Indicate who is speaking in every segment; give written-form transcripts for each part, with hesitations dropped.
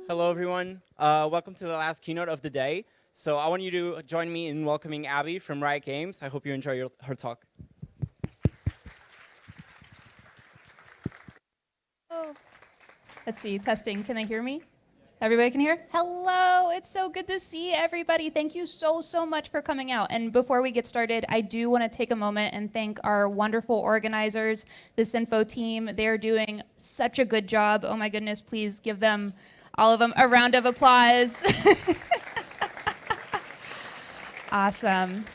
Speaker 1: Hello, everyone. Welcome to the last keynote of the day. So I want you to join me in welcoming Abby from Riot Games. I hope you enjoy her talk.
Speaker 2: Oh. Let's see, testing. Can they hear me? Everybody can hear? Hello, it's so good to see everybody. Thank you so much for coming out. And before we get started, I do want to take a moment and thank our wonderful organizers, the SINFO team. They're doing such a good job. Oh my goodness, please give them, all of them, a round of applause. Awesome.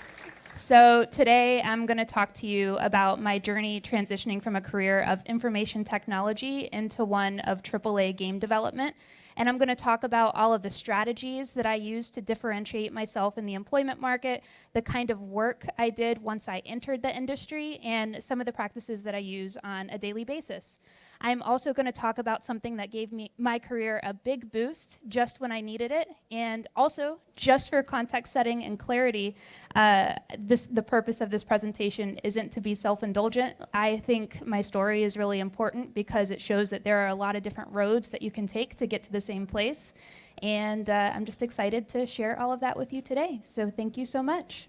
Speaker 2: So today I'm going to talk to you about my journey transitioning from a career of information technology into one of AAA game development. And I'm going to talk about all of the strategies that I used to differentiate myself in the employment market, the kind of work I did once I entered the industry, and some of the practices that I use on a daily basis. I'm also going to talk about something that gave my career a big boost just when I needed it, and also just for context setting and clarity, the purpose of this presentation isn't to be self-indulgent. I think my story is really important because it shows that there are a lot of different roads that you can take to get to the same place, and I'm just excited to share all of that with you today. So thank you so much.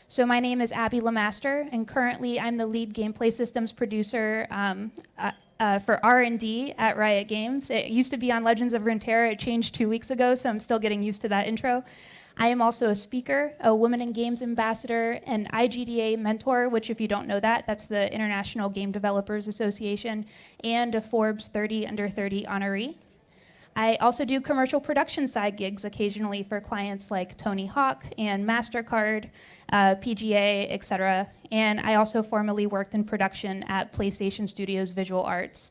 Speaker 2: So my name is Abby LeMaster, and currently I'm the lead gameplay systems producer for R&D at Riot Games. It used to be on Legends of Runeterra. It changed 2 weeks ago, so I'm still getting used to that intro. I am also a speaker, a Women in Games ambassador, an IGDA mentor, which if you don't know that, that's the International Game Developers Association, and a Forbes 30 Under 30 honoree. I also do commercial production side gigs occasionally for clients like Tony Hawk and MasterCard, PGA, etc. And I also formerly worked in production at PlayStation Studios Visual Arts.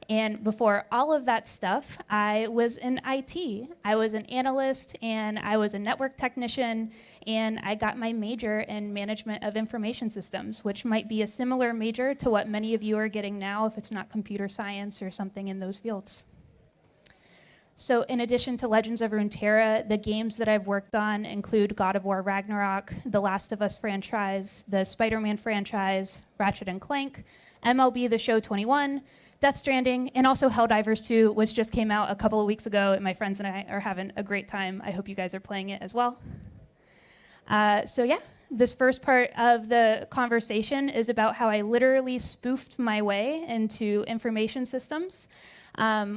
Speaker 2: And before all of that stuff, I was in IT. I was an analyst and I was a network technician, and I got my major in management of information systems, which might be a similar major to what many of you are getting now if it's not computer science or something in those fields. So in addition to Legends of Runeterra, the games that I've worked on include God of War Ragnarok, The Last of Us franchise, the Spider-Man franchise, Ratchet & Clank, MLB The Show 21, Death Stranding, and also Helldivers 2, which just came out a couple of weeks ago, and my friends and I are having a great time. I hope you guys are playing it as well. So yeah, this first part of the conversation is about how I literally spoofed my way into information systems.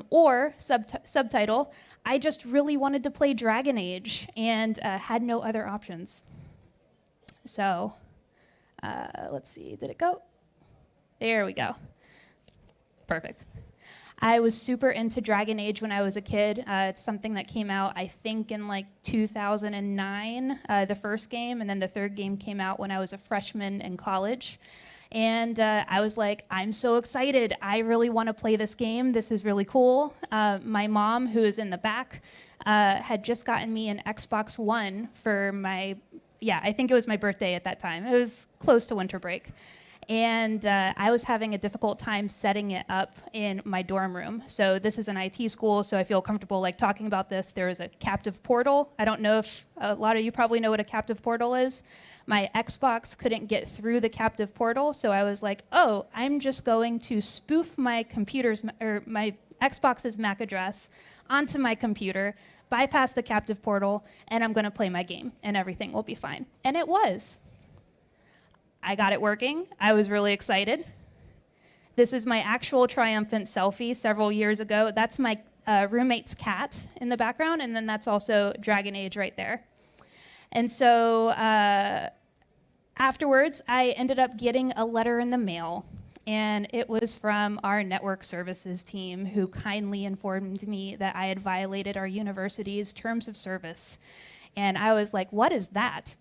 Speaker 2: Or subtitle, I just really wanted to play Dragon Age and had no other options. So let's see, did it go? There we go. Perfect. I was super into Dragon Age when I was a kid. It's something that came out, I think, in like 2009, the first game, and then the third game came out when I was a freshman in college. And I was like, I'm so excited. I really want to play this game. This is really cool. My mom, who is in the back, had just gotten me an Xbox One for I think it was my birthday at that time. It was close to winter break. And I was having a difficult time setting it up in my dorm room. So this is an IT school, so I feel comfortable like talking about this. There is a captive portal. I don't know if a lot of you probably know what a captive portal is. My Xbox couldn't get through the captive portal, so I was like, oh, I'm just going to spoof my my Xbox's MAC address onto my computer, bypass the captive portal, and I'm going to play my game, and everything will be fine. And it was. I got it working. I was really excited. This is my actual triumphant selfie several years ago. That's my roommate's cat in the background, and then that's also Dragon Age right there. And so afterwards, I ended up getting a letter in the mail, and it was from our network services team, who kindly informed me that I had violated our university's terms of service. And I was like, what is that?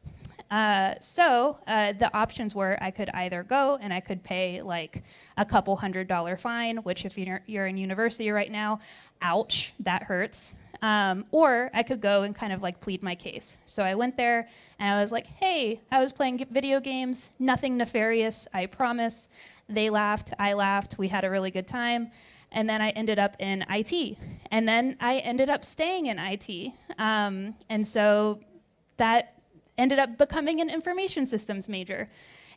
Speaker 2: So the options were I could either go and I could pay like a couple $100 fine, which if you're in university right now, ouch, that hurts. Or I could go and kind of like plead my case. So I went there and I was like, hey, I was playing video games, nothing nefarious, I promise. They laughed, I laughed, we had a really good time. And then I ended up in IT. And then I ended up staying in IT. And so that ended up becoming an information systems major.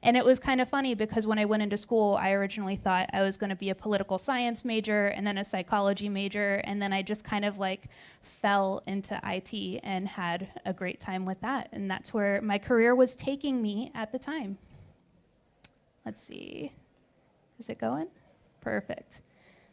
Speaker 2: And it was kind of funny because when I went into school, I originally thought I was going to be a political science major and then a psychology major, and then I just kind of like fell into IT and had a great time with that. And that's where my career was taking me at the time. Let's see. Is it going? Perfect.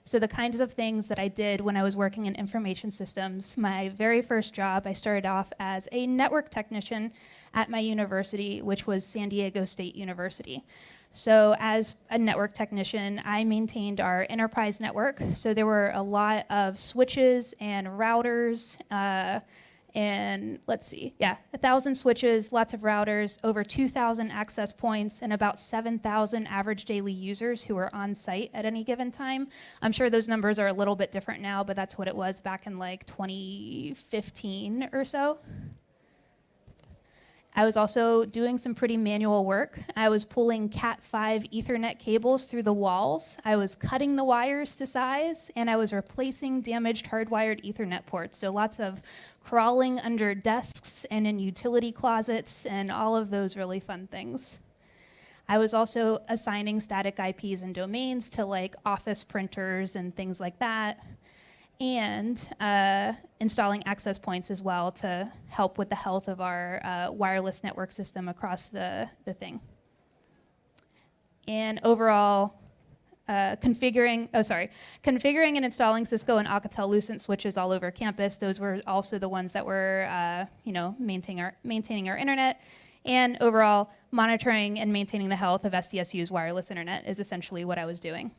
Speaker 2: So the kinds of things that I did when I was working in information systems, my very first job, I started off as a network technician at my university, which was San Diego State University. So as a network technician, I maintained our enterprise network. So there were a lot of switches and routers, and let's see, 1,000 switches, lots of routers, over 2,000 access points, and about 7,000 average daily users who were on site at any given time. I'm sure those numbers are a little bit different now, but that's what it was back in like 2015 or so. I was also doing some pretty manual work. I was pulling Cat5 Ethernet cables through the walls. I was cutting the wires to size, and I was replacing damaged hardwired Ethernet ports. So lots of crawling under desks and in utility closets and all of those really fun things. I was also assigning static IPs and domains to like office printers and things like that, and installing access points as well to help with the health of our wireless network system across the thing. And overall, configuring and installing Cisco and Alcatel-Lucent switches all over campus. Those were also the ones that were maintaining our internet. And overall, monitoring and maintaining the health of SDSU's wireless internet is essentially what I was doing.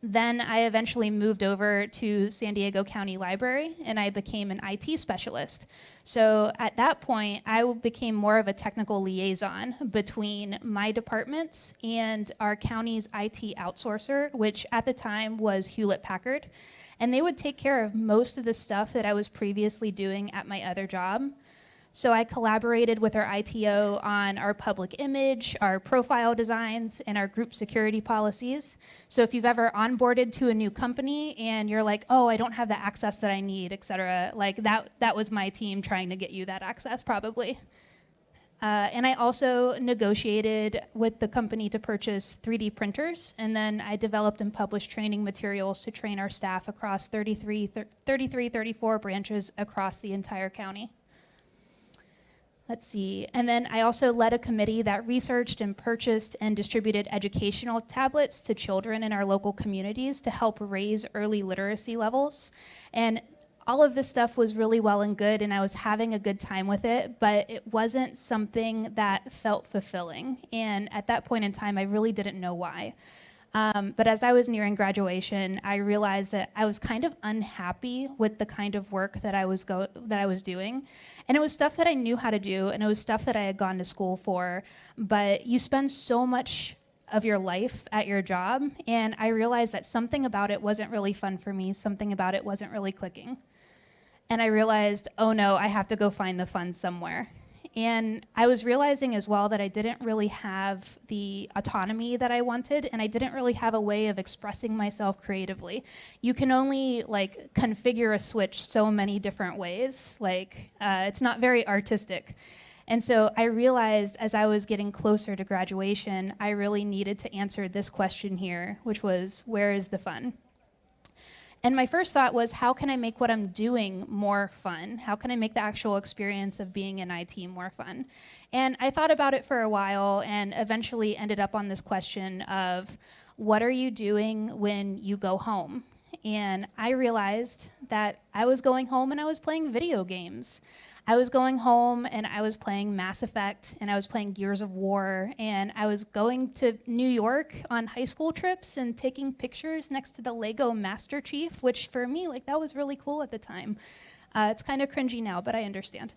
Speaker 2: Then I eventually moved over to San Diego County Library, and I became an IT specialist. So at that point, I became more of a technical liaison between my departments and our county's IT outsourcer, which at the time was Hewlett-Packard. And they would take care of most of the stuff that I was previously doing at my other job. So I collaborated with our ITO on our public image, our profile designs, and our group security policies. So if you've ever onboarded to a new company and you're like, oh, I don't have the access that I need, et cetera, like that was my team trying to get you that access probably. And I also negotiated with the company to purchase 3D printers, and then I developed and published training materials to train our staff across 34 branches across the entire county. Let's see, and then I also led a committee that researched and purchased and distributed educational tablets to children in our local communities to help raise early literacy levels. And all of this stuff was really well and good, and I was having a good time with it, but it wasn't something that felt fulfilling. And at that point in time, I really didn't know why. But as I was nearing graduation, I realized that I was kind of unhappy with the kind of work that I was doing. And it was stuff that I knew how to do, and it was stuff that I had gone to school for. But you spend so much of your life at your job, and I realized that something about it wasn't really fun for me, something about it wasn't really clicking. And I realized, oh no, I have to go find the fun somewhere. And I was realizing as well that I didn't really have the autonomy that I wanted, and I didn't really have a way of expressing myself creatively. You can only like configure a switch so many different ways. It's not very artistic. And so I realized as I was getting closer to graduation, I really needed to answer this question here, which was, where is the fun? And my first thought was, how can I make what I'm doing more fun? How can I make the actual experience of being in IT more fun? And I thought about it for a while and eventually ended up on this question of, what are you doing when you go home? And I realized that I was going home and I was playing video games. I was going home and I was playing Mass Effect and I was playing Gears of War, and I was going to New York on high school trips and taking pictures next to the Lego Master Chief, which for me, that was really cool at the time. It's kind of cringy now, but I understand.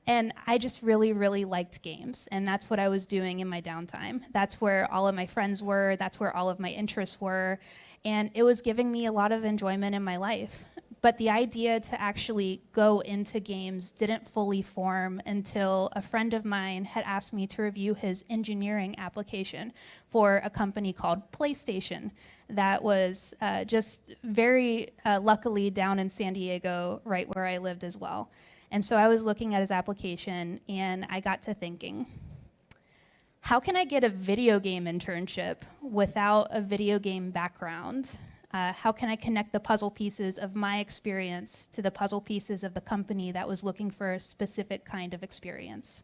Speaker 2: And I just really, really liked games, and that's what I was doing in my downtime. That's where all of my friends were, that's where all of my interests were, and it was giving me a lot of enjoyment in my life. But the idea to actually go into games didn't fully form until a friend of mine had asked me to review his engineering application for a company called PlayStation that was just very luckily down in San Diego, right where I lived as well. And so I was looking at his application and I got to thinking, how can I get a video game internship without a video game background? How can I connect the puzzle pieces of my experience to the puzzle pieces of the company that was looking for a specific kind of experience?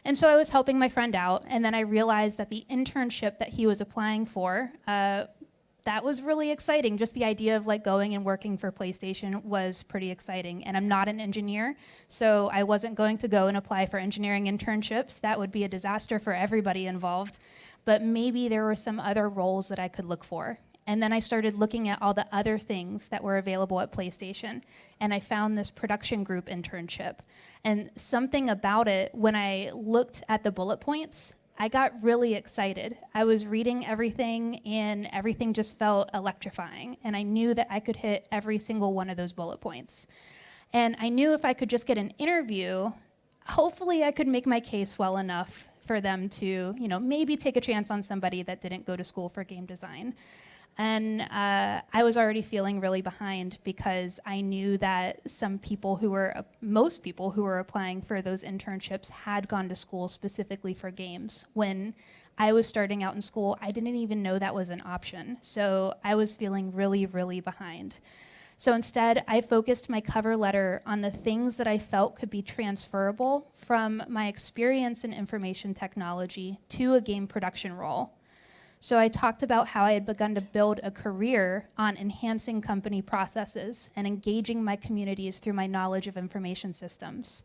Speaker 2: And so I was helping my friend out, and then I realized that the internship that he was applying for, that was really exciting. Just the idea of like going and working for PlayStation was pretty exciting. And I'm not an engineer, so I wasn't going to go and apply for engineering internships. That would be a disaster for everybody involved. But maybe there were some other roles that I could look for. And then I started looking at all the other things that were available at PlayStation. And I found this production group internship. And something about it, when I looked at the bullet points, I got really excited. I was reading everything, and everything just felt electrifying. And I knew that I could hit every single one of those bullet points. And I knew if I could just get an interview, hopefully I could make my case well enough for them to, maybe take a chance on somebody that didn't go to school for game design. And I was already feeling really behind because I knew that most people who were applying for those internships had gone to school specifically for games. When I was starting out in school, I didn't even know that was an option. So I was feeling really, really behind. So instead, I focused my cover letter on the things that I felt could be transferable from my experience in information technology to a game production role. So I talked about how I had begun to build a career on enhancing company processes and engaging my communities through my knowledge of information systems,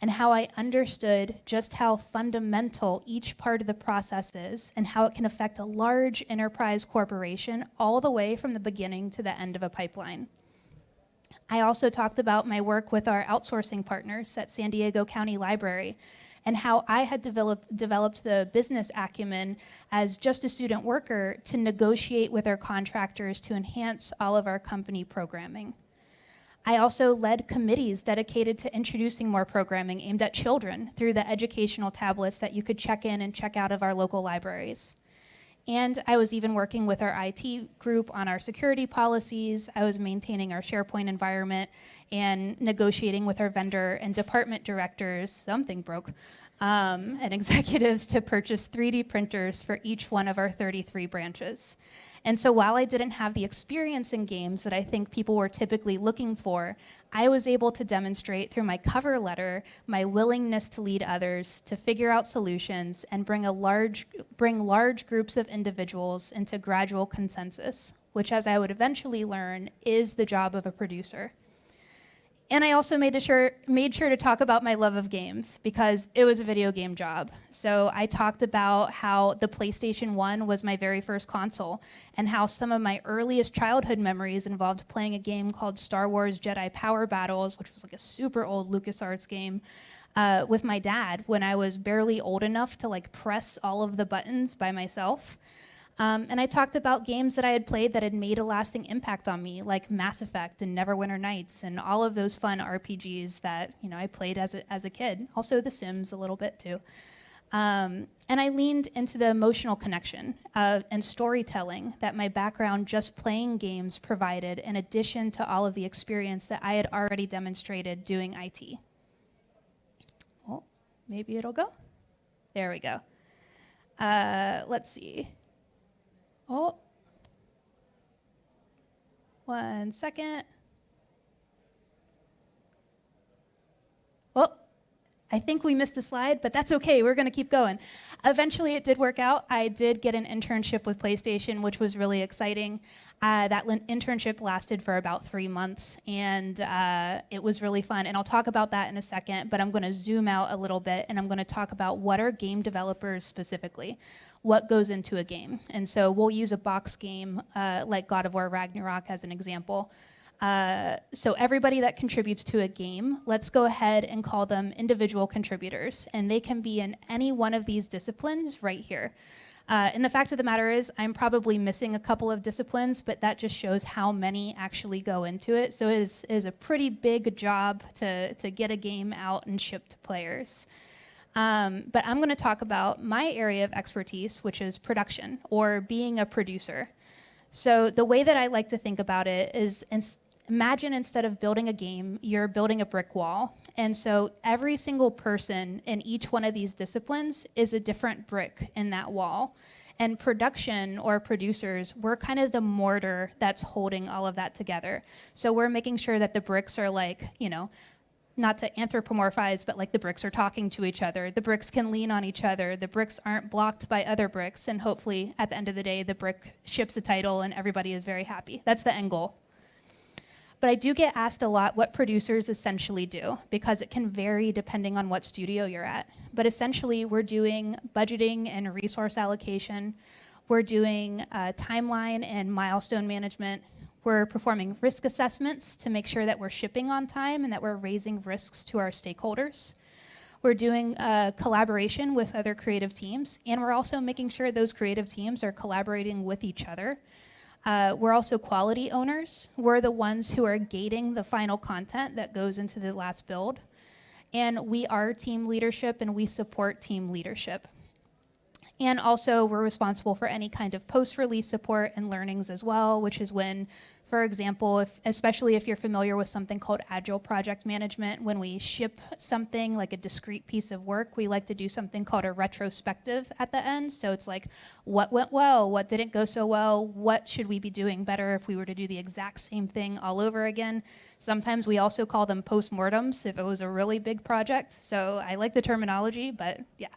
Speaker 2: and how I understood just how fundamental each part of the process is and how it can affect a large enterprise corporation all the way from the beginning to the end of a pipeline. I also talked about my work with our outsourcing partners at San Diego County Library, and how I had developed the business acumen as just a student worker to negotiate with our contractors to enhance all of our company programming. I also led committees dedicated to introducing more programming aimed at children through the educational tablets that you could check in and check out of our local libraries. And I was even working with our IT group on our security policies. I was maintaining our SharePoint environment and negotiating with our vendor and department directors, something broke, and executives to purchase 3D printers for each one of our 33 branches. And so while I didn't have the experience in games that I think people were typically looking for, I was able to demonstrate through my cover letter my willingness to lead others, to figure out solutions, and bring large groups of individuals into gradual consensus, which, as I would eventually learn, is the job of a producer. And I also made sure to talk about my love of games, because it was a video game job. So I talked about how the PlayStation 1 was my very first console, and how some of my earliest childhood memories involved playing a game called Star Wars Jedi Power Battles, which was like a super old LucasArts game, with my dad when I was barely old enough to press all of the buttons by myself. And I talked about games that I had played that had made a lasting impact on me, like Mass Effect and Neverwinter Nights, and all of those fun RPGs that I played as a kid. Also The Sims a little bit too. And I leaned into the emotional connection and storytelling that my background just playing games provided, in addition to all of the experience that I had already demonstrated doing IT. Oh, maybe it'll go. There we go. Let's see. Oh, 1 second. Well, I think we missed a slide, but that's okay. We're going to keep going. Eventually, it did work out. I did get an internship with PlayStation, which was really exciting. That internship lasted for about 3 months, and it was really fun. And I'll talk about that in a second, but I'm going to zoom out a little bit, and I'm going to talk about what are game developers specifically. What goes into a game. And so we'll use a box game like God of War Ragnarok as an example. So everybody that contributes to a game, let's go ahead and call them individual contributors. And they can be in any one of these disciplines right here. And the fact of the matter is, I'm probably missing a couple of disciplines, but that just shows how many actually go into it. So it is a pretty big job to get a game out and shipped to players. But I'm going to talk about my area of expertise, which is production, or being a producer. So the way that I like to think about it is, imagine instead of building a game, you're building a brick wall. And so every single person in each one of these disciplines is a different brick in that wall. And production or producers, we're kind of the mortar that's holding all of that together. So we're making sure that the bricks are like, not to anthropomorphize, but like the bricks are talking to each other. The bricks can lean on each other. The bricks aren't blocked by other bricks. And hopefully at the end of the day, the brick ships a title and everybody is very happy. That's the end goal. But I do get asked a lot what producers essentially do, because it can vary depending on what studio you're at. But essentially, we're doing budgeting and resource allocation. We're doing timeline and milestone management. We're performing risk assessments to make sure that we're shipping on time and that we're raising risks to our stakeholders. We're doing collaboration with other creative teams, and we're also making sure those creative teams are collaborating with each other. We're also quality owners. We're the ones who are gating the final content that goes into the last build. And we are team leadership, and we support team leadership. And also, we're responsible for any kind of post-release support and learnings as well, which is when, for example, especially if you're familiar with something called Agile Project Management, when we ship something like a discrete piece of work, we like to do something called a retrospective at the end. So it's like, what went well? What didn't go so well? What should we be doing better if we were to do the exact same thing all over again? Sometimes we also call them postmortems if it was a really big project. So I like the terminology, but yeah.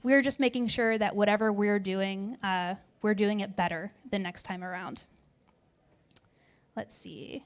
Speaker 2: We're just making sure that whatever we're doing it better the next time around. Let's see,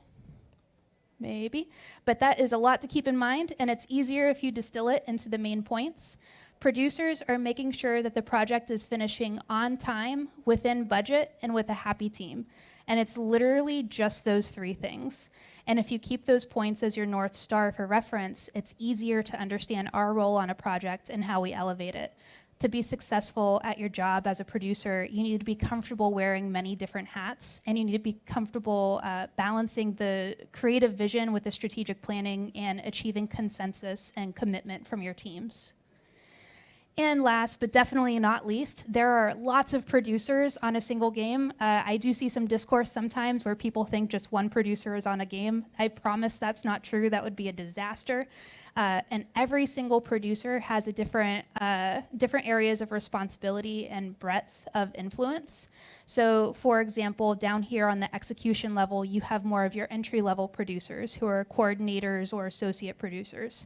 Speaker 2: maybe. But that is a lot to keep in mind, and it's easier if you distill it into the main points. Producers are making sure that the project is finishing on time, within budget, and with a happy team. And it's literally just those three things. And if you keep those points as your North Star for reference, it's easier to understand our role on a project and how we elevate it. To be successful at your job as a producer, you need to be comfortable wearing many different hats, and you need to be comfortable balancing the creative vision with the strategic planning and achieving consensus and commitment from your teams. And last, but definitely not least, there are lots of producers on a single game. I do see some discourse sometimes where people think just one producer is on a game. I promise that's not true. That would be a disaster. And every single producer has a different areas of responsibility and breadth of influence. So for example, down here on the execution level, you have more of your entry-level producers who are coordinators or associate producers.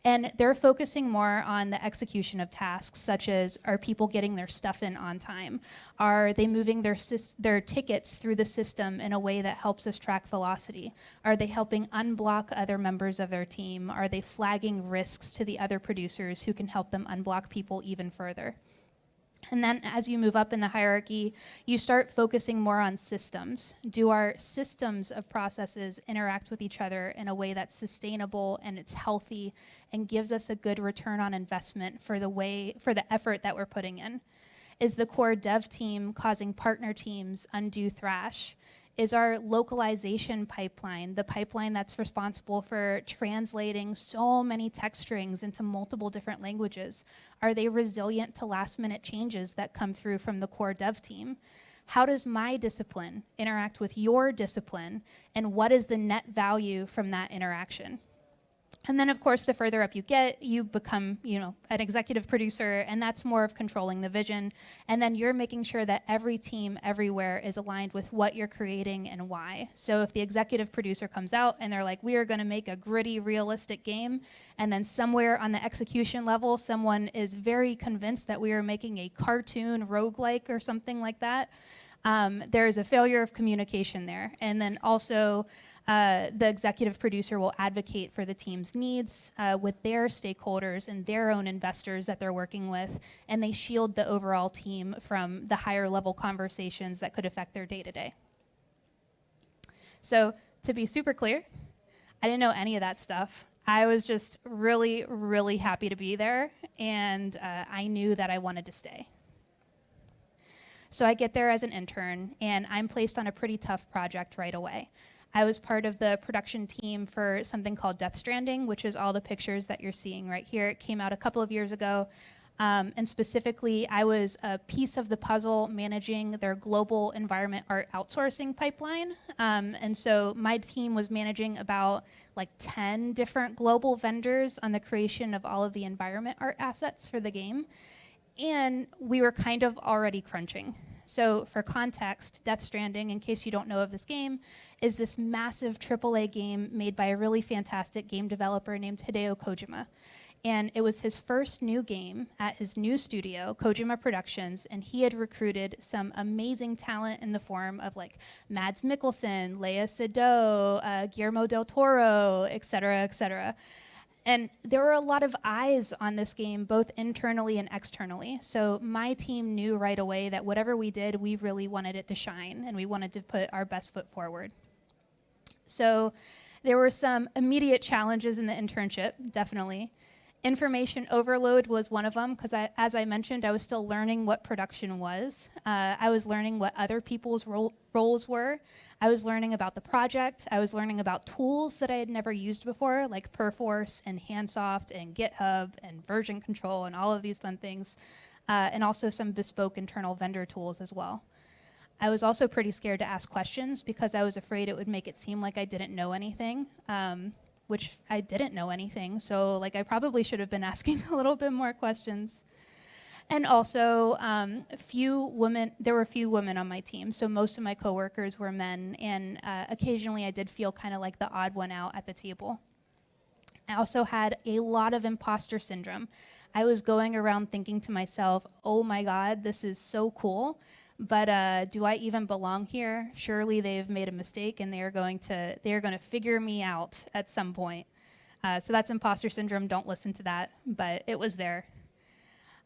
Speaker 2: And they're focusing more on the execution of tasks, such as, are people getting their stuff in on time? Are they moving their tickets through the system in a way that helps us track velocity? Are they helping unblock other members of their team? Are they flagging risks to the other producers who can help them unblock people even further? And then as you move up in the hierarchy, you start focusing more on systems. Do our systems of processes interact with each other in a way that's sustainable and it's healthy and gives us a good return on investment for the effort that we're putting in? Is the core dev team causing partner teams undue thrash? Is our localization pipeline, the pipeline that's responsible for translating so many text strings into multiple different languages, are they resilient to last-minute changes that come through from the core dev team? How does my discipline interact with your discipline, and what is the net value from that interaction? And then, of course, the further up you get, you become, an executive producer, and that's more of controlling the vision. And then you're making sure that every team everywhere is aligned with what you're creating and why. So if the executive producer comes out and they're like, we are going to make a gritty, realistic game, and then somewhere on the execution level, someone is very convinced that we are making a cartoon roguelike or something like that, there is a failure of communication there. And then also, the executive producer will advocate for the team's needs with their stakeholders and their own investors that they're working with, and they shield the overall team from the higher level conversations that could affect their day-to-day. So to be super clear, I didn't know any of that stuff. I was just really, really happy to be there, and I knew that I wanted to stay. So I get there as an intern, and I'm placed on a pretty tough project right away. I was part of the production team for something called Death Stranding, which is all the pictures that you're seeing right here. It came out a couple of years ago. And specifically, I was a piece of the puzzle managing their global environment art outsourcing pipeline. And so my team was managing about like 10 different global vendors on the creation of all of the environment art assets for the game. And we were kind of already crunching. So for context, Death Stranding, in case you don't know of this game, is this massive AAA game made by a really fantastic game developer named Hideo Kojima. And it was his first new game at his new studio, Kojima Productions, and he had recruited some amazing talent in the form of like Mads Mikkelsen, Lea Seydoux, Guillermo del Toro, et cetera, et cetera. And there were a lot of eyes on this game, both internally and externally. So my team knew right away that whatever we did, we really wanted it to shine, and we wanted to put our best foot forward. So there were some immediate challenges in the internship, definitely. Information overload was one of them, because as I mentioned, I was still learning what production was. I was learning what other people's roles were. I was learning about the project. I was learning about tools that I had never used before, like Perforce and Handsoft and GitHub and version control and all of these fun things, and also some bespoke internal vendor tools as well. I was also pretty scared to ask questions because I was afraid it would make it seem like I didn't know anything. Which I didn't know anything, so like I probably should have been asking a little bit more questions. And also, there were few women on my team, so most of my coworkers were men, and occasionally I did feel kind of like the odd one out at the table. I also had a lot of imposter syndrome. I was going around thinking to myself, oh my God, this is so cool, but do I even belong here? Surely they've made a mistake and they are going to figure me out at some point. So that's imposter syndrome. Don't listen to that, but it was there.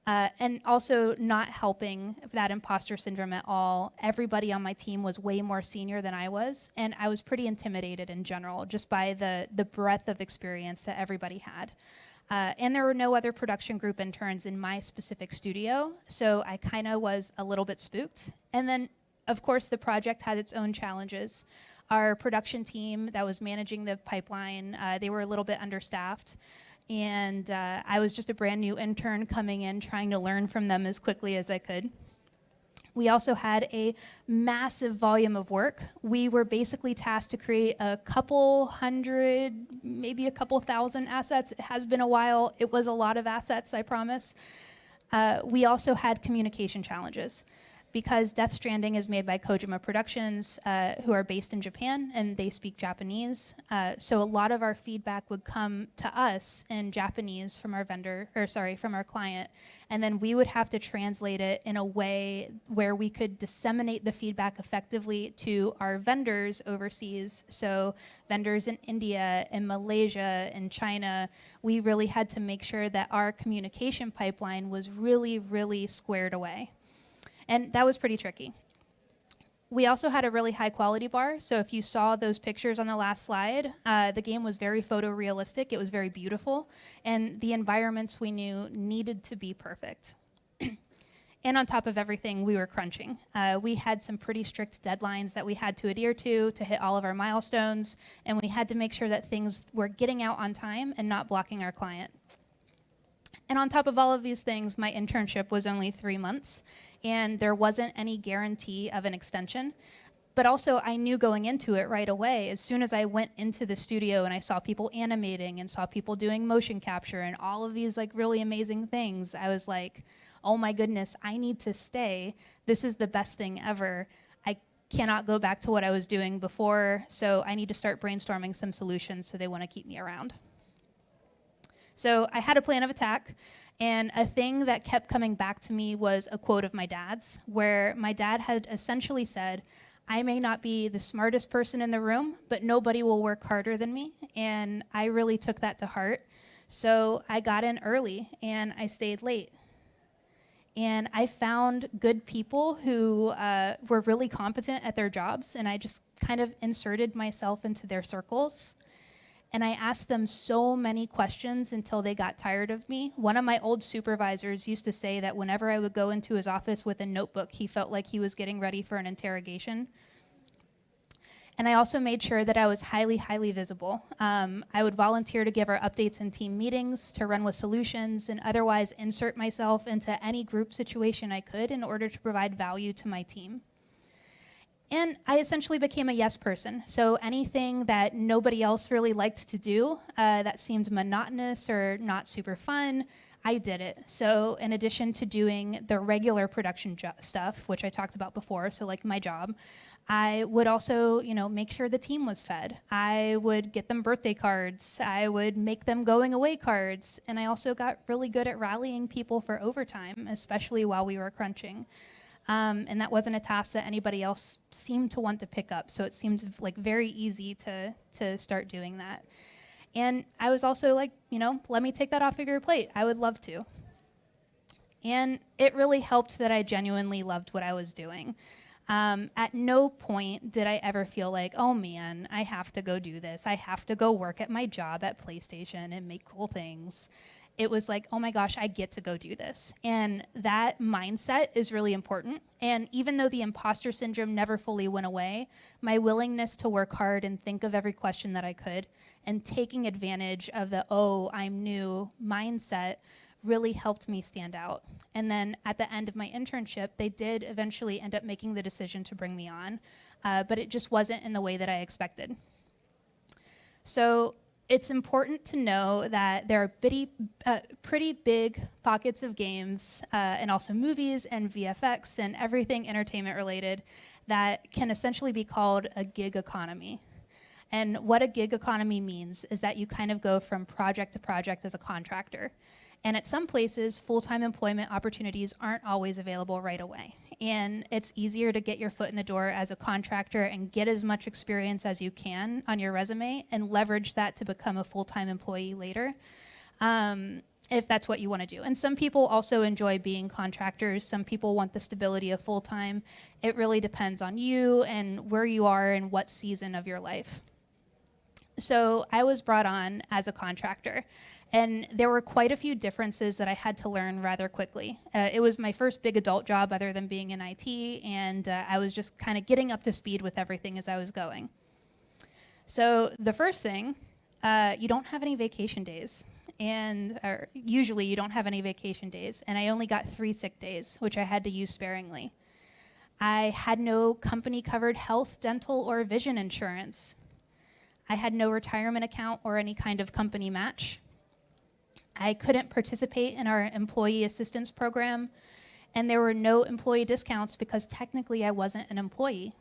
Speaker 2: And also not helping that imposter syndrome at all. Everybody on my team was way more senior than I was, and I was pretty intimidated in general just by the breadth of experience that everybody had. And there were no other production group interns in my specific studio, so I kind of was a little bit spooked. And then, of course, the project had its own challenges. Our production team that was managing the pipeline, they were a little bit understaffed. And I was just a brand new intern coming in, trying to learn from them as quickly as I could. We also had a massive volume of work. We were basically tasked to create a couple hundred, maybe a couple thousand assets. It has been a while. It was a lot of assets, I promise. We also had communication challenges. Because Death Stranding is made by Kojima Productions, who are based in Japan, and they speak Japanese. So a lot of our feedback would come to us in Japanese from our from our client, and then we would have to translate it in a way where we could disseminate the feedback effectively to our vendors overseas. So vendors in India, in Malaysia, in China, we really had to make sure that our communication pipeline was really, really squared away. And that was pretty tricky. We also had a really high quality bar, so if you saw those pictures on the last slide, the game was very photorealistic, it was very beautiful, and the environments we knew needed to be perfect. And on top of everything, we were crunching. We had some pretty strict deadlines that we had to adhere to hit all of our milestones, and we had to make sure that things were getting out on time and not blocking our client. And on top of all of these things, my internship was only 3 months, and there wasn't any guarantee of an extension. But also, I knew going into it right away, as soon as I went into the studio and I saw people animating and saw people doing motion capture and all of these like really amazing things, I was like, oh my goodness, I need to stay. This is the best thing ever. I cannot go back to what I was doing before, so I need to start brainstorming some solutions so they want to keep me around. So I had a plan of attack, and a thing that kept coming back to me was a quote of my dad's, where my dad had essentially said, I may not be the smartest person in the room, but nobody will work harder than me, and I really took that to heart. So I got in early, and I stayed late. And I found good people who were really competent at their jobs, and I just kind of inserted myself into their circles. And I asked them so many questions until they got tired of me. One of my old supervisors used to say that whenever I would go into his office with a notebook, he felt like he was getting ready for an interrogation. And I also made sure that I was highly, highly visible. I would volunteer to give our updates in team meetings, to run with solutions, and otherwise insert myself into any group situation I could in order to provide value to my team. And I essentially became a yes person. So anything that nobody else really liked to do that seemed monotonous or not super fun, I did it. So in addition to doing the regular production stuff, which I talked about before, so like my job, I would also, make sure the team was fed. I would get them birthday cards. I would make them going away cards. And I also got really good at rallying people for overtime, especially while we were crunching. And that wasn't a task that anybody else seemed to want to pick up. So it seemed like very easy to start doing that. And I was also like, let me take that off of your plate. I would love to. And it really helped that I genuinely loved what I was doing. At no point did I ever feel like, oh man, I have to go do this. I have to go work at my job at PlayStation and make cool things. It was like, oh my gosh, I get to go do this. And that mindset is really important. And even though the imposter syndrome never fully went away, my willingness to work hard and think of every question that I could and taking advantage of the, oh, I'm new mindset really helped me stand out. And then at the end of my internship, they did eventually end up making the decision to bring me on, but it just wasn't in the way that I expected. So it's important to know that there are pretty big pockets of games and also movies and VFX and everything entertainment related that can essentially be called a gig economy. And what a gig economy means is that you kind of go from project to project as a contractor. And at some places, full-time employment opportunities aren't always available right away. And it's easier to get your foot in the door as a contractor and get as much experience as you can on your resume and leverage that to become a full-time employee later, if that's what you want to do. And some people also enjoy being contractors. Some people want the stability of full-time. It really depends on you and where you are and what season of your life. So I was brought on as a contractor. And there were quite a few differences that I had to learn rather quickly. It was my first big adult job other than being in IT, and I was just kind of getting up to speed with everything as I was going. So the first thing, you don't have any vacation days. Or usually you don't have any vacation days, and I only got 3 sick days, which I had to use sparingly. I had no company-covered health, dental, or vision insurance. I had no retirement account or any kind of company match. I couldn't participate in our employee assistance program, and there were no employee discounts because technically I wasn't an employee.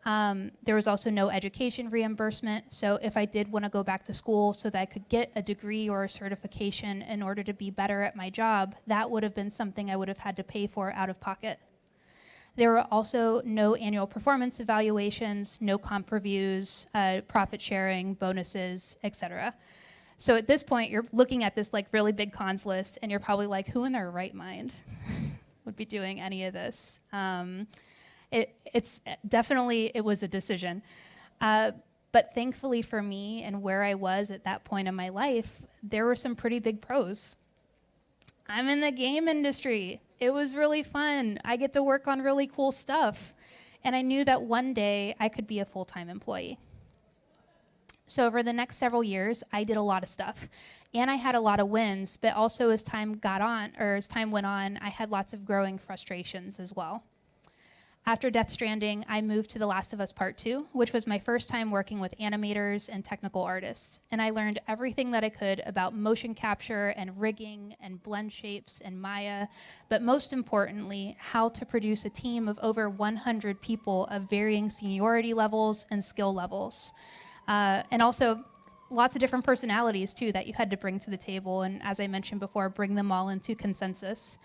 Speaker 2: There was also no education reimbursement, so if I did want to go back to school so that I could get a degree or a certification in order to be better at my job, that would have been something I would have had to pay for out of pocket. There were also no annual performance evaluations, no comp reviews, profit sharing, bonuses, etc. So at this point, you're looking at this like really big cons list, and you're probably like, who in their right mind would be doing any of this? It's definitely, it was a decision. But thankfully for me and where I was at that point in my life, there were some pretty big pros. I'm in the game industry. It was really fun. I get to work on really cool stuff. And I knew that one day I could be a full-time employee. So over the next several years, I did a lot of stuff. And I had a lot of wins, but also as time went on, I had lots of growing frustrations as well. After Death Stranding, I moved to The Last of Us Part 2, which was my first time working with animators and technical artists. And I learned everything that I could about motion capture and rigging and blend shapes and Maya, but most importantly, how to produce a team of over 100 people of varying seniority levels and skill levels. And also lots of different personalities too that you had to bring to the table, and as I mentioned before, bring them all into consensus.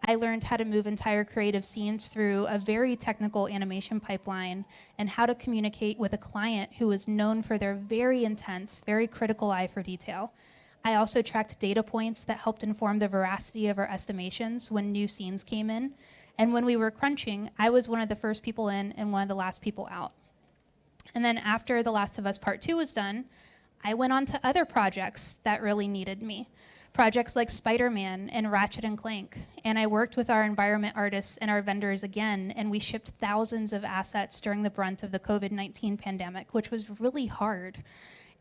Speaker 2: I learned how to move entire creative scenes through a very technical animation pipeline and how to communicate with a client who was known for their very intense, very critical eye for detail. I also tracked data points that helped inform the veracity of our estimations when new scenes came in. And when we were crunching, I was one of the first people in and one of the last people out. And then after The Last of Us Part 2 was done, I went on to other projects that really needed me. projects like Spider-Man and Ratchet and Clank. And I worked with our environment artists and our vendors again, and we shipped thousands of assets during the brunt of the COVID-19 pandemic, which was really hard.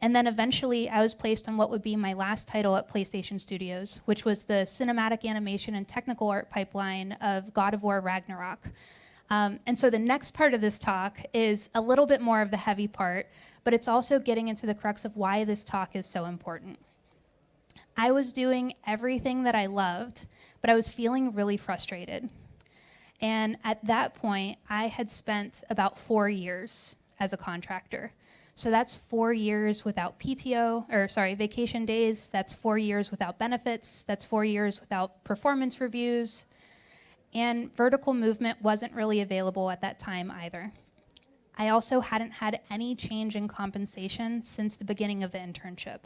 Speaker 2: And then eventually I was placed on what would be my last title at PlayStation Studios, which was the cinematic animation and technical art pipeline of God of War Ragnarok. And so the next part of this talk is a little bit more of the heavy part, but it's also getting into the crux of why this talk is so important. I was doing everything that I loved, but I was feeling really frustrated. And at that point, I had spent about 4 years as a contractor. So that's 4 years without vacation days. That's 4 years without benefits. That's 4 years without performance reviews. And vertical movement wasn't really available at that time either. I also hadn't had any change in compensation since the beginning of the internship.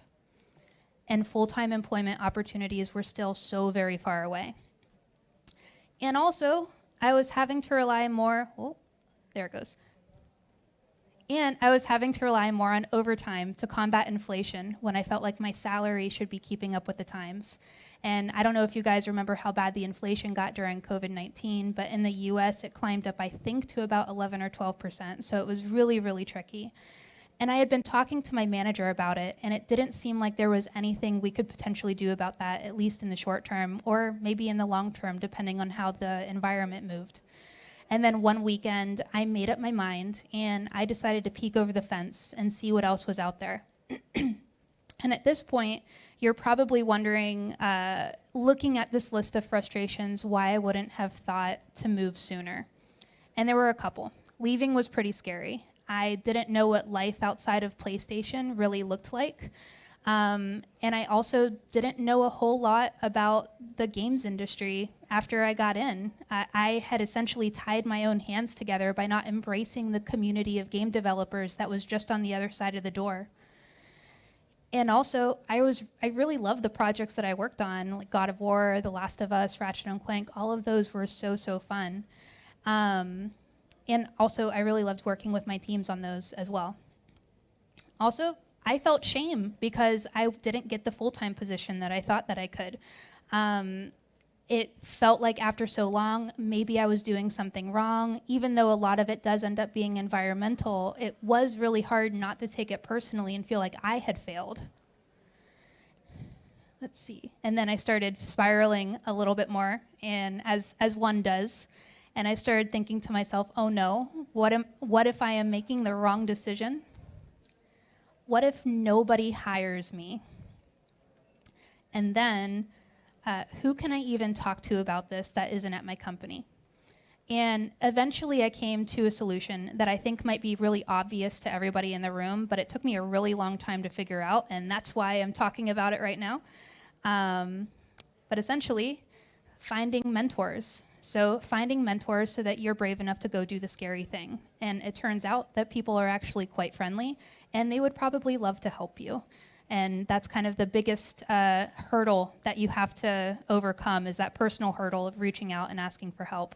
Speaker 2: And full-time employment opportunities were still so very far away. And also, I was having to rely more, And I was having to rely more on overtime to combat inflation when I felt like my salary should be keeping up with the times. And I don't know if you guys remember how bad the inflation got during COVID-19, but in the US it climbed up, I think, to about 11 or 12%. So it was really, really tricky. And I had been talking to my manager about it, and it didn't seem like there was anything we could potentially do about that, at least in the short term, or maybe in the long term, depending on how the environment moved. And then one weekend, I made up my mind, and I decided to peek over the fence and see what else was out there. And at this point, you're probably wondering, looking at this list of frustrations, why I wouldn't have thought to move sooner. And there were a couple. Leaving was pretty scary. I didn't know what life outside of PlayStation really looked like. And I also didn't know a whole lot about the games industry after I got in. I had essentially tied my own hands together by not embracing the community of game developers that was just on the other side of the door. And also, I really loved the projects that I worked on, like God of War, The Last of Us, Ratchet and Clank. All of those were so, so fun. And also, I really loved working with my teams on those as well. Also, I felt shame because I didn't get the full-time position that I thought that I could. It felt like after so long, maybe I was doing something wrong. Even though a lot of it does end up being environmental, it was really hard not to take it personally and feel like I had failed. Let's see. And then I started spiraling a little bit more, and as one does. And I started thinking to myself, oh no, what if I am making the wrong decision? What if nobody hires me? And then, who can I even talk to about this that isn't at my company? And eventually I came to a solution that I think might be really obvious to everybody in the room, but it took me a really long time to figure out, and that's why I'm talking about it right now. But essentially, finding mentors. So finding mentors so that you're brave enough to go do the scary thing. And it turns out that people are actually quite friendly, and they would probably love to help you. And that's kind of the biggest hurdle that you have to overcome, is that personal hurdle of reaching out and asking for help.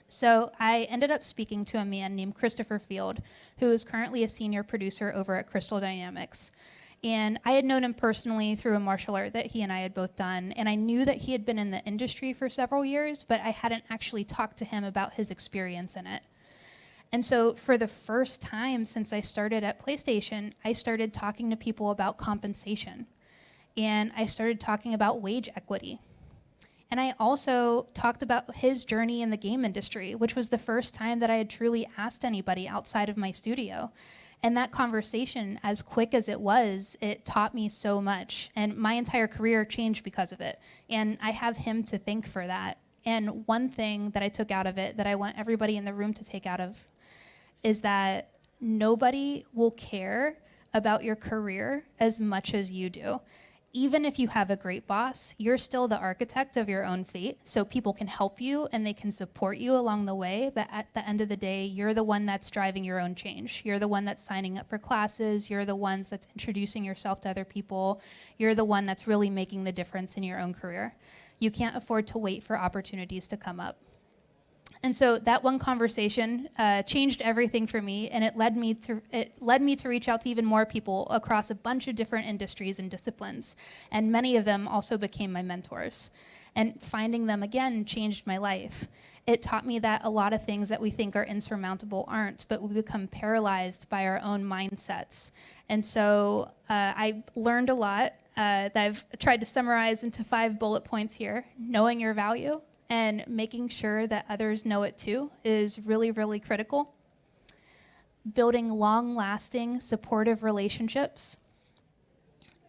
Speaker 2: So I ended up speaking to a man named Christopher Field, who is currently a senior producer over at Crystal Dynamics. And I had known him personally through a martial art that he and I had both done, and I knew that he had been in the industry for several years, but I hadn't actually talked to him about his experience in it. And so for the first time since I started at PlayStation, I started talking to people about compensation, and I started talking about wage equity. And I also talked about his journey in the game industry, which was the first time that I had truly asked anybody outside of my studio. And that conversation, as quick as it was, it taught me so much. And my entire career changed because of it. And I have him to thank for that. And one thing that I took out of it that I want everybody in the room to take out of is that nobody will care about your career as much as you do. Even if you have a great boss, you're still the architect of your own fate, so people can help you and they can support you along the way, but at the end of the day, you're the one that's driving your own change. You're the one that's signing up for classes, you're the ones that's introducing yourself to other people, you're the one that's really making the difference in your own career. You can't afford to wait for opportunities to come up. And so that one conversation changed everything for me, and it led me to reach out to even more people across a bunch of different industries and disciplines, and many of them also became my mentors. And finding them again changed my life. It taught me that a lot of things that we think are insurmountable aren't, but we become paralyzed by our own mindsets. And so I learned a lot that I've tried to summarize into 5 bullet points here. Knowing your value and making sure that others know it too is really, really critical. Building long-lasting, supportive relationships.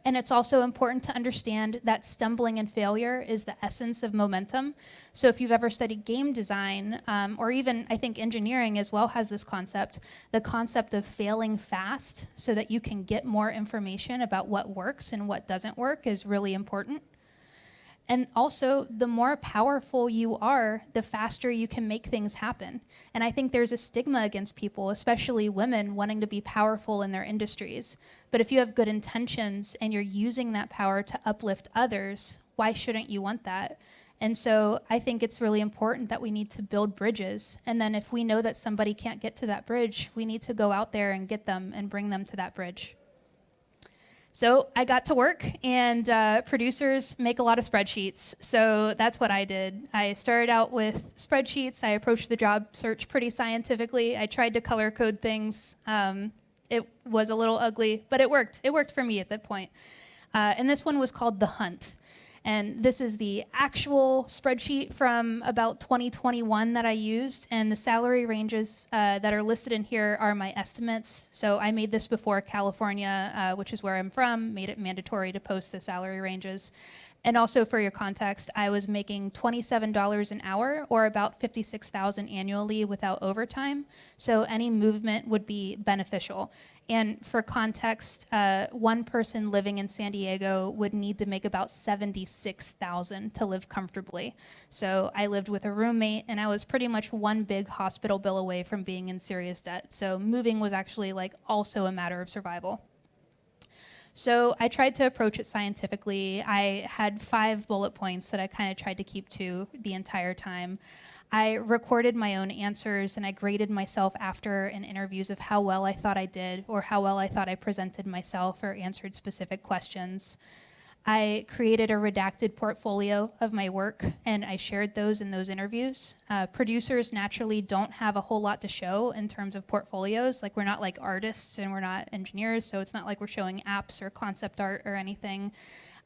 Speaker 2: And it's also important to understand that stumbling and failure is the essence of momentum. So if you've ever studied game design, or even I think engineering as well has this concept, the concept of failing fast so that you can get more information about what works and what doesn't work is really important. And also, the more powerful you are, the faster you can make things happen. And I think there's a stigma against people, especially women, wanting to be powerful in their industries. But if you have good intentions and you're using that power to uplift others, why shouldn't you want that? And so I think it's really important that we need to build bridges. And then if we know that somebody can't get to that bridge, we need to go out there and get them and bring them to that bridge. So I got to work, and producers make a lot of spreadsheets. So that's what I did. I started out with spreadsheets. I approached the job search pretty scientifically. I tried to color code things. It was a little ugly, but it worked. It worked for me at that point. And this one was called The Hunt. And this is the actual spreadsheet from about 2021 that I used. And the salary ranges that are listed in here are my estimates. So I made this before California, which is where I'm from, made it mandatory to post the salary ranges. And also for your context, I was making $27 an hour, or about $56,000 annually without overtime. So any movement would be beneficial. And for context, one person living in San Diego would need to make about $76,000 to live comfortably. So I lived with a roommate, and I was pretty much one big hospital bill away from being in serious debt. So moving was actually also a matter of survival. So I tried to approach it scientifically. I had 5 bullet points that I kind of tried to keep to the entire time. I recorded my own answers, and I graded myself after in interviews of how well I thought I did, or how well I thought I presented myself or answered specific questions. I created a redacted portfolio of my work, and I shared those in those interviews. Producers naturally don't have a whole lot to show in terms of portfolios. We're not like artists and we're not engineers, so it's not like we're showing apps or concept art or anything.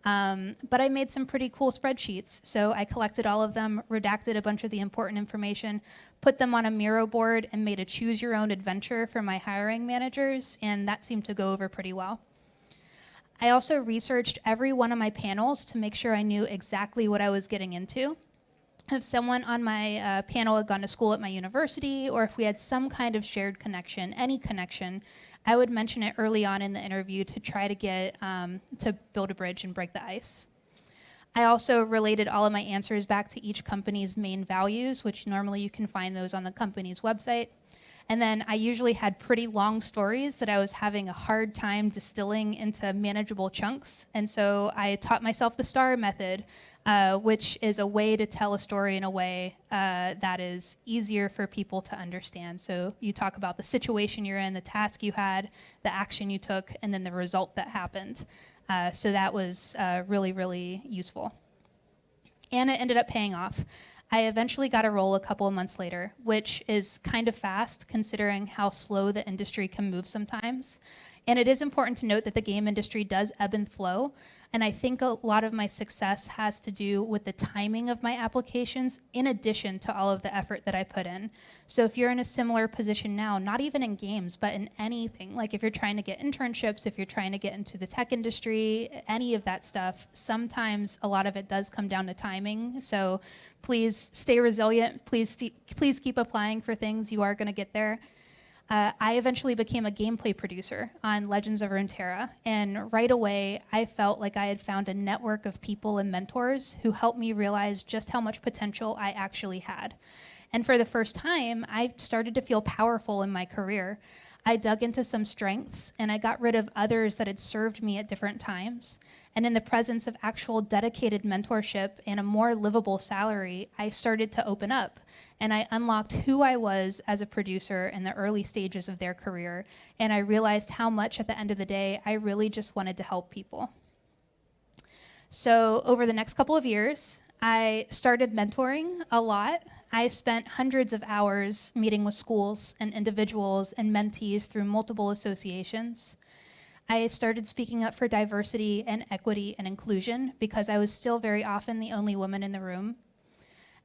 Speaker 2: But I made some pretty cool spreadsheets. So I collected all of them, redacted a bunch of the important information, put them on a Miro board, and made a choose your own adventure for my hiring managers, and that seemed to go over pretty well. I also researched every one of my panels to make sure I knew exactly what I was getting into. If someone on my panel had gone to school at my university, or if we had some kind of shared connection, any connection, I would mention it early on in the interview to try to get to build a bridge and break the ice. I also related all of my answers back to each company's main values, which normally you can find those on the company's website. And then I usually had pretty long stories that I was having a hard time distilling into manageable chunks. And so I taught myself the STAR method, which is a way to tell a story in a way that is easier for people to understand. So you talk about the situation you're in, the task you had, the action you took, and then the result that happened. So that was really, really useful. And it ended up paying off. I eventually got a role a couple of months later, which is kind of fast considering how slow the industry can move sometimes. And it is important to note that the game industry does ebb and flow. And I think a lot of my success has to do with the timing of my applications in addition to all of the effort that I put in. So if you're in a similar position now, not even in games, but in anything, like if you're trying to get internships, if you're trying to get into the tech industry, any of that stuff, sometimes a lot of it does come down to timing. So please stay resilient. Please keep applying for things. You are going to get there. I eventually became a gameplay producer on Legends of Runeterra, and right away I felt like I had found a network of people and mentors who helped me realize just how much potential I actually had. And for the first time, I started to feel powerful in my career. I dug into some strengths and I got rid of others that had served me at different times. And in the presence of actual dedicated mentorship and a more livable salary, I started to open up. And I unlocked who I was as a producer in the early stages of their career. And I realized how much at the end of the day, I really just wanted to help people. So over the next couple of years, I started mentoring a lot. I spent hundreds of hours meeting with schools and individuals and mentees through multiple associations. I started speaking up for diversity and equity and inclusion because I was still very often the only woman in the room.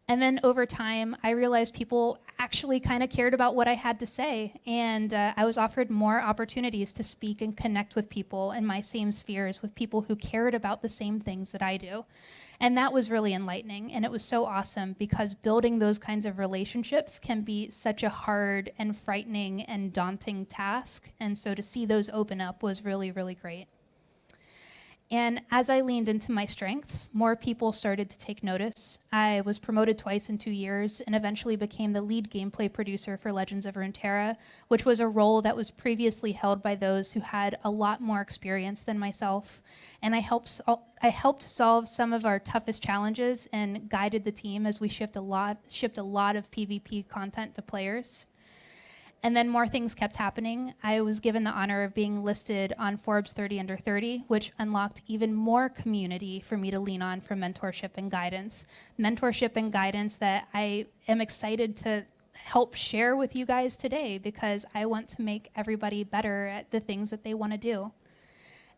Speaker 2: And then over time, I realized people actually kind of cared about what I had to say. And I was offered more opportunities to speak and connect with people in my same spheres, with people who cared about the same things that I do. And that was really enlightening. And it was so awesome because building those kinds of relationships can be such a hard and frightening and daunting task. And so to see those open up was really, really great. And as I leaned into my strengths, more people started to take notice. I was promoted twice in 2 years and eventually became the lead gameplay producer for Legends of Runeterra, which was a role that was previously held by those who had a lot more experience than myself. And I helped solve some of our toughest challenges and guided the team as we shipped a lot of PvP content to players. And then more things kept happening. I was given the honor of being listed on Forbes 30 Under 30, which unlocked even more community for me to lean on for mentorship and guidance. Mentorship and guidance that I am excited to help share with you guys today because I want to make everybody better at the things that they want to do.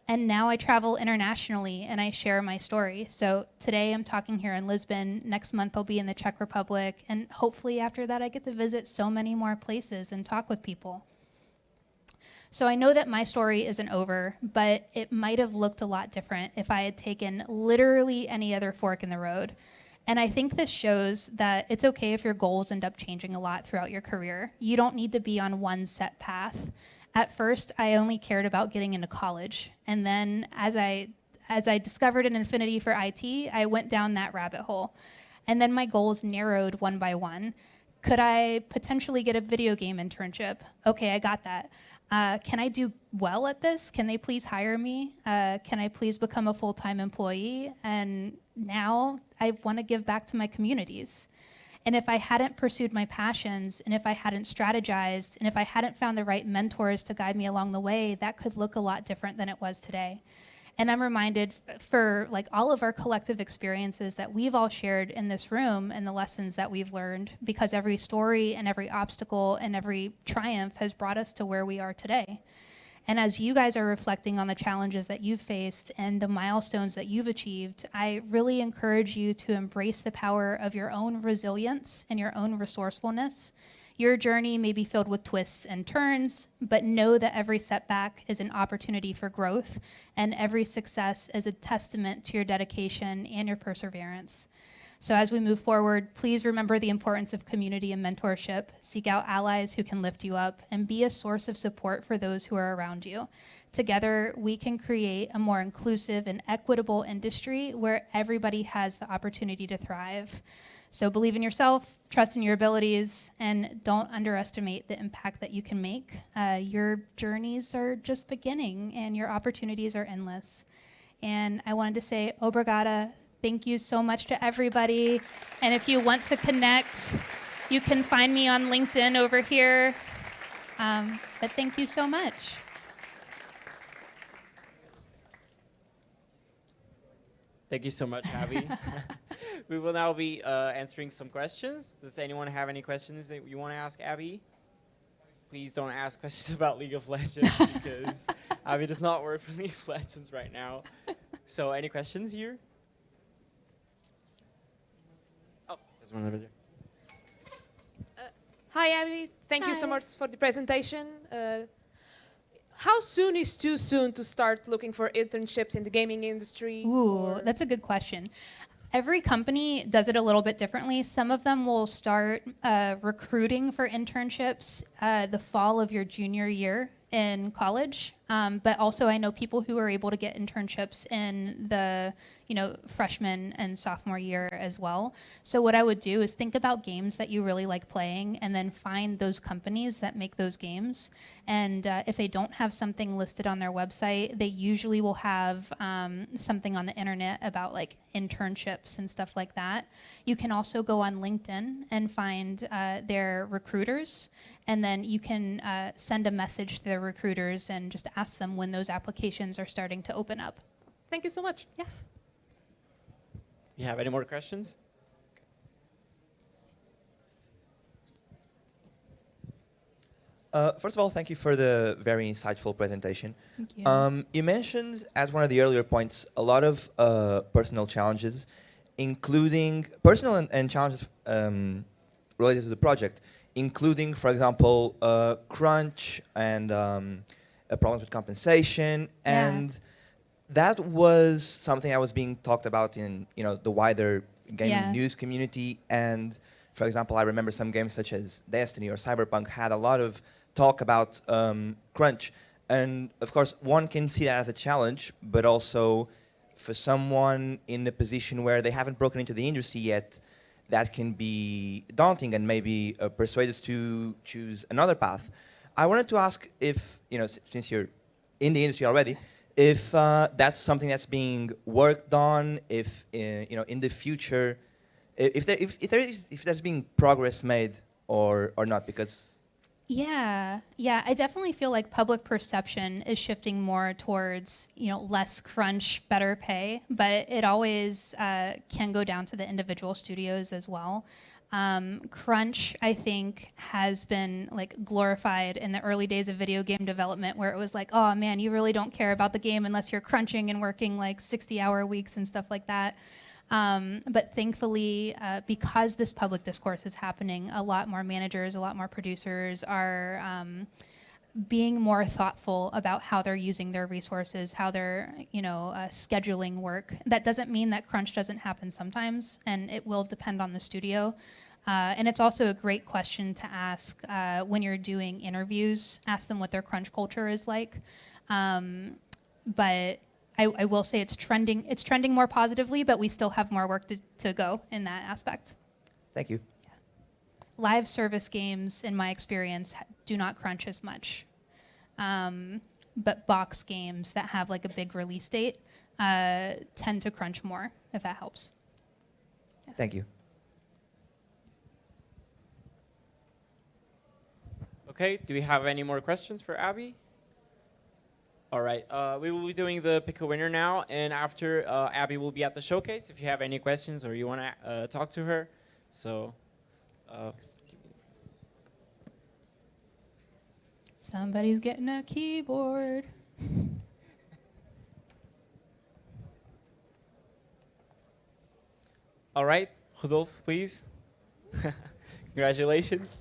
Speaker 2: And now I travel internationally and I share my story. So today I'm talking here in Lisbon. Next month I'll be in the Czech Republic. And hopefully after that I get to visit so many more places and talk with people. So I know that my story isn't over, but it might have looked a lot different if I had taken literally any other fork in the road. And I think this shows that it's okay if your goals end up changing a lot throughout your career. You don't need to be on one set path. At first, I only cared about getting into college. And then as I discovered an affinity for IT, I went down that rabbit hole. And then my goals narrowed one by one. Could I potentially get a video game internship? Okay, I got that. Can I do well at this? Can they please hire me? Can I please become a full-time employee? And now I want to give back to my communities. And if I hadn't pursued my passions, and if I hadn't strategized, and if I hadn't found the right mentors to guide me along the way, that could look a lot different than it was today. And I'm reminded for like all of our collective experiences that we've all shared in this room and the lessons that we've learned, because every story and every obstacle and every triumph has brought us to where we are today. And as you guys are reflecting on the challenges that you've faced and the milestones that you've achieved, I really encourage you to embrace the power of your own resilience and your own resourcefulness. Your journey may be filled with twists and turns, but know that every setback is an opportunity for growth, and every success is a testament to your dedication and your perseverance. So as we move forward, please remember the importance of community and mentorship. Seek out allies who can lift you up and be a source of support for those who are around you. Together, we can create a more inclusive and equitable industry where everybody has the opportunity to thrive. So believe in yourself, trust in your abilities, and don't underestimate the impact that you can make. Your journeys are just beginning and your opportunities are endless. And I wanted to say, obrigada. Thank you so much to everybody. And if you want to connect, you can find me on LinkedIn over here. But thank you so much.
Speaker 1: Thank you so much, Abby. We will now be answering some questions. Does anyone have any questions that you want to ask Abby? Please don't ask questions about League of Legends because Abby does not work for League of Legends right now. So any questions here? Oh, there's one over there.
Speaker 3: Hi, Abby. Thank you so much for the presentation. How soon is too soon to start looking for internships in the gaming industry?
Speaker 2: Ooh, that's a good question. Every company does it a little bit differently. Some of them will start recruiting for internships the fall of your junior year in college. But also I know people who are able to get internships in the freshman and sophomore year as well. So what I would do is think about games that you really like playing and then find those companies that make those games. And if they don't have something listed on their website, they usually will have something on the internet about like internships and stuff like that. You can also go on LinkedIn and find their recruiters, and then you can send a message to their recruiters and just ask them when those applications are starting to open up.
Speaker 3: Thank you so much.
Speaker 2: Yeah.
Speaker 1: You have any more questions?
Speaker 4: First of all, thank you for the very insightful presentation.
Speaker 2: Thank you.
Speaker 4: You mentioned, as one of the earlier points, a lot of personal challenges, including personal and challenges related to the project, including, for example, crunch and problems with compensation, and that was something that was being talked about in the wider gaming news community. And for example, I remember some games such as Destiny or Cyberpunk had a lot of talk about crunch, and of course one can see that as a challenge, but also for someone in a position where they haven't broken into the industry yet, that can be daunting and maybe persuade us to choose another path. I wanted to ask if, since you're in the industry already, if that's something that's being worked on, if in the future, if there's being progress made or not, because.
Speaker 2: Yeah, I definitely feel like public perception is shifting more towards, less crunch, better pay, but it always can go down to the individual studios as well. Crunch, I think, has been like glorified in the early days of video game development, where it was like, oh man, you really don't care about the game unless you're crunching and working like 60-hour weeks and stuff like that. But thankfully, because this public discourse is happening, a lot more managers, a lot more producers are being more thoughtful about how they're using their resources, how they're scheduling work. That doesn't mean that crunch doesn't happen sometimes, and it will depend on the studio. And it's also a great question to ask when you're doing interviews. Ask them what their crunch culture is like. But I will say it's trending more positively, but we still have more work to go in that aspect.
Speaker 4: Thank you.
Speaker 2: Yeah. Live service games, in my experience, do not crunch as much. But box games that have like a big release date tend to crunch more, if that helps. Yeah.
Speaker 4: Thank you.
Speaker 1: Okay, do we have any more questions for Abby? All right, we will be doing the pick a winner now, and after Abby will be at the showcase if you have any questions or you want to talk to her. So,
Speaker 2: Somebody's getting a keyboard.
Speaker 1: all right, Rudolf, please. Congratulations.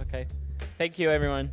Speaker 1: Okay. Thank you, everyone.